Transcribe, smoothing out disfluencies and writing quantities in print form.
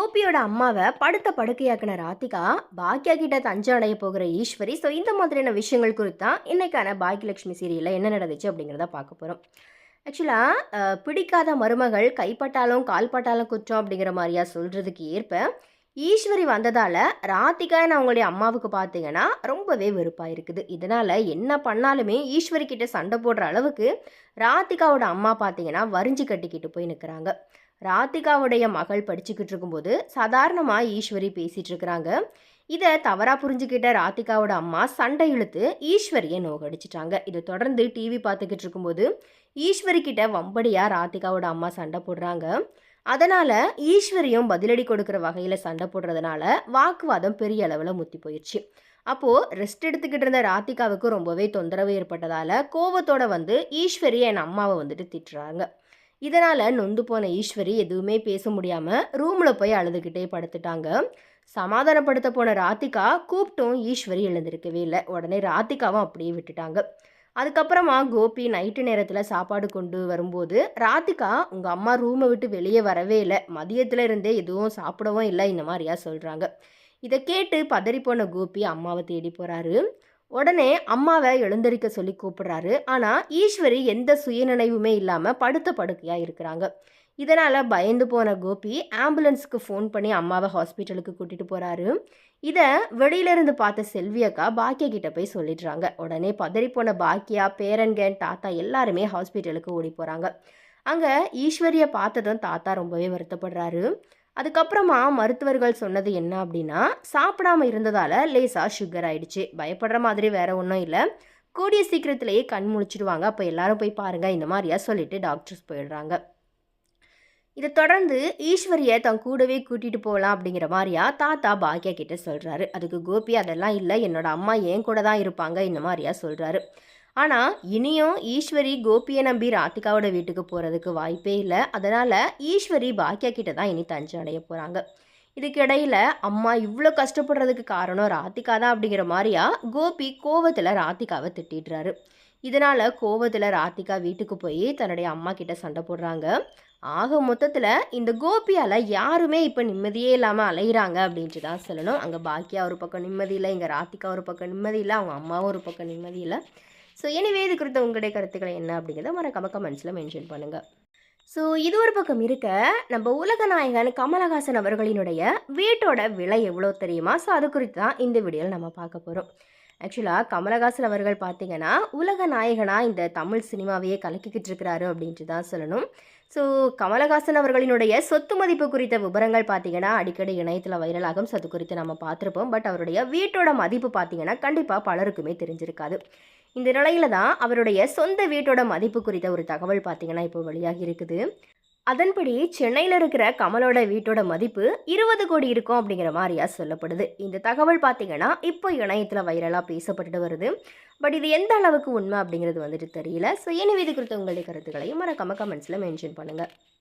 கோபியோட அம்மாவை படுத்த படுக்கையாக்கின ராதிகா பாக்யா கிட்ட தஞ்சம் அடைய போகிற ஈஸ்வரி. ஸோ இந்த மாதிரியான விஷயங்கள் குறித்து தான் இன்னைக்கான பாக்யலட்சுமி சீரியலில் என்ன நடந்துச்சு அப்படிங்கிறத பார்க்க போகிறோம். ஆக்சுவலாக பிடிக்காத மருமகள் கைப்பட்டாலும் கால்பட்டாலும் குற்றம் அப்படிங்கிற மாதிரியா சொல்கிறதுக்கு ஏற்ப ஈஸ்வரி வந்ததால் ராதிகான்னு அவங்களுடைய அம்மாவுக்கு பார்த்தீங்கன்னா ரொம்பவே வெறுப்பாக இருக்குது. இதனால் என்ன பண்ணாலுமே ஈஸ்வரி கிட்ட சண்டை போடுற அளவுக்கு ராதிகாவோட அம்மா பார்த்தீங்கன்னா வரிஞ்சு கட்டிக்கிட்டு போய் நிற்கிறாங்க. ராதிகாவுடைய மகள் படிச்சுக்கிட்டு இருக்கும்போது சாதாரணமாக ஈஸ்வரி பேசிகிட்டு இருக்கிறாங்க. இதை தவறாக புரிஞ்சுக்கிட்ட ராதிகாவோட அம்மா சண்டை இழுத்து ஈஸ்வரியை நோகடிச்சிட்டாங்க. இதை தொடர்ந்து டிவி பார்த்துக்கிட்டு இருக்கும்போது ஈஸ்வரி கிட்ட வம்படியாக ராதிகாவோட அம்மா சண்டை போடுறாங்க. அதனால் ஈஸ்வரியும் பதிலடி கொடுக்குற வகையில் சண்டை போடுறதுனால வாக்குவாதம் பெரிய அளவில் முத்தி போயிடுச்சு. அப்போது ரெஸ்ட் எடுத்துக்கிட்டு இருந்த ராதிகாவுக்கு ரொம்பவே தொந்தரவு ஏற்பட்டதால் கோவத்தோடு வந்து ஈஸ்வரி என் அம்மாவை வந்துட்டு திட்டுறாங்க. இதனால் நொந்து போன ஈஸ்வரி எதுவுமே பேச முடியாமல் ரூமில் போய் அழுதுகிட்டே படுத்துட்டாங்க. சமாதானப்படுத்த போன ராதிகா கூப்பிட்டும் ஈஸ்வரி எழுந்திருக்கவே இல்லை. உடனே ராதிகாவும் அப்படியே விட்டுட்டாங்க. அதுக்கப்புறமா கோபி நைட்டு நேரத்தில் சாப்பாடு கொண்டு வரும்போது ராதிகா உங்கள் அம்மா ரூமை விட்டு வெளியே வரவே இல்லை, மதியத்தில் இருந்தே எதுவும் சாப்பிடவும் இல்லை, இந்த மாதிரியா சொல்கிறாங்க. இதை கேட்டு பதறிப்போன கோபி அம்மாவை தேடி போகிறாரு. உடனே அம்மாவை எழுந்தரிக்க சொல்லி கூப்பிடுறாரு. ஆனால் ஈஸ்வரி எந்த சுயநினைவுமே இல்லாமல் படுத்த படுக்கையாக இருக்கிறாங்க. இதனால் பயந்து போன கோபி ஆம்புலன்ஸுக்கு ஃபோன் பண்ணி அம்மாவை ஹாஸ்பிட்டலுக்கு கூட்டிகிட்டு போகிறாரு. இதை வெளியிலேருந்து பார்த்த செல்வி அக்கா பாக்கியா கிட்ட போய் சொல்லிடுறாங்க. உடனே பதறிப்போன பாக்கியா, பேரன்கன், தாத்தா எல்லாருமே ஹாஸ்பிட்டலுக்கு ஓடி போகிறாங்க. அங்கே ஈஸ்வரியை பார்த்ததும் தாத்தா ரொம்பவே வருத்தப்படுறாரு. அதுக்கப்புறமா மருத்துவர்கள் சொன்னது என்ன அப்படின்னா, சாப்பிடாம இருந்ததால் லேசாக சுகர் ஆயிடுச்சு, பயப்படுற மாதிரி வேற ஒன்றும் இல்லை, கூடிய சீக்கிரத்திலேயே கண் முழிச்சிடுவாங்க, அப்போ எல்லாரும் போய் பாருங்கள், இந்த மாதிரியா சொல்லிட்டு டாக்டர்ஸ் போயிடுறாங்க. இதை தொடர்ந்து ஈஸ்வரியை தன் கூடவே கூட்டிகிட்டு போகலாம் அப்படிங்கிற மாதிரியா தாத்தா பாக்கியா கிட்ட சொல்கிறாரு. அதுக்கு கோபி அதெல்லாம் இல்லை, என்னோட அம்மா என் கூட தான் இருப்பாங்க, இந்த மாதிரியா சொல்கிறாரு. ஆனால் இனியும் ஈஸ்வரி கோபியை நம்பி ராதிகாவோட வீட்டுக்கு போகிறதுக்கு வாய்ப்பே இல்லை. அதனால் ஈஸ்வரி பாக்கியா கிட்ட தான் இனி தஞ்சம் அடைய போகிறாங்க. இதுக்கிடையில் அம்மா இவ்வளோ கஷ்டப்படுறதுக்கு காரணம் ராதிகா தான் அப்படிங்கிற மாதிரியா கோபி கோவத்தில் ராதிகாவை திட்டிடுறாரு. இதனால் கோவத்தில் ராதிகா வீட்டுக்கு போய் தன்னுடைய அம்மா கிட்ட சண்டை போடுறாங்க. ஆக மொத்தத்தில் இந்த கோபியால் யாருமே இப்போ நிம்மதியே இல்லாமல் அலைகிறாங்க அப்படின்ட்டு தான் சொல்லணும். அங்கே பாக்கியா ஒரு பக்கம் நிம்மதி இல்லை, இங்கே ராதிகா ஒரு பக்கம் நிம்மதி இல்லை, அவங்க அம்மாவும் ஒரு பக்கம் நிம்மதி இல்லை. ஸோ எனிவே இது குறித்த உங்களுடைய கருத்துக்களை என்ன அப்படிங்கிறத மறக்காம கமெண்ட்ஸில் மென்ஷன் பண்ணுங்கள். ஸோ இது ஒரு பக்கம் இருக்க, நம்ம உலக நாயகன் கமலஹாசன் அவர்களினுடைய வீட்டோட விலை எவ்வளோ தெரியுமா? ஸோ அது குறித்து தான் இந்த வீடியோவில் நம்ம பார்க்க போகிறோம். ஆக்சுவலாக கமலஹாசன் அவர்கள் பார்த்தீங்கன்னா உலக நாயகனாக இந்த தமிழ் சினிமாவையே கலக்கிக்கிட்டு இருக்கிறாரு அப்படின்ட்டு தான் சொல்லணும். ஸோ கமலஹாசன் அவர்களினுடைய சொத்து மதிப்பு குறித்த விவரங்கள் பார்த்தீங்கன்னா அடிக்கடி இணையத்தில் வைரலாகும். ஸோ அது குறித்து நம்ம பார்த்துருப்போம். பட் அவருடைய வீட்டோட மதிப்பு பார்த்தீங்கன்னா கண்டிப்பாக பலருக்குமே தெரிஞ்சிருக்காது. இந்த நிலையில தான் அவருடைய சொந்த வீட்டோட மதிப்பு குறித்த ஒரு தகவல் பார்த்தீங்கன்னா இப்போ வெளியாகி இருக்குது. அதன்படி சென்னையில் இருக்கிற கமலோட வீட்டோட மதிப்பு 20 கோடி இருக்கும் அப்படிங்கிற மாதிரியா சொல்லப்படுது. இந்த தகவல் பார்த்தீங்கன்னா இப்போ இணையத்தில் வைரலாக பேசப்பட்டு வருது. பட் இது எந்த அளவுக்கு உண்மை அப்படிங்கிறது வந்துட்டு தெரியல. ஸோ எனவே இது குறித்த உங்களுடைய கருத்துக்களையும் மறக்காம கமெண்ட்ஸில் மென்ஷன் பண்ணுங்கள்.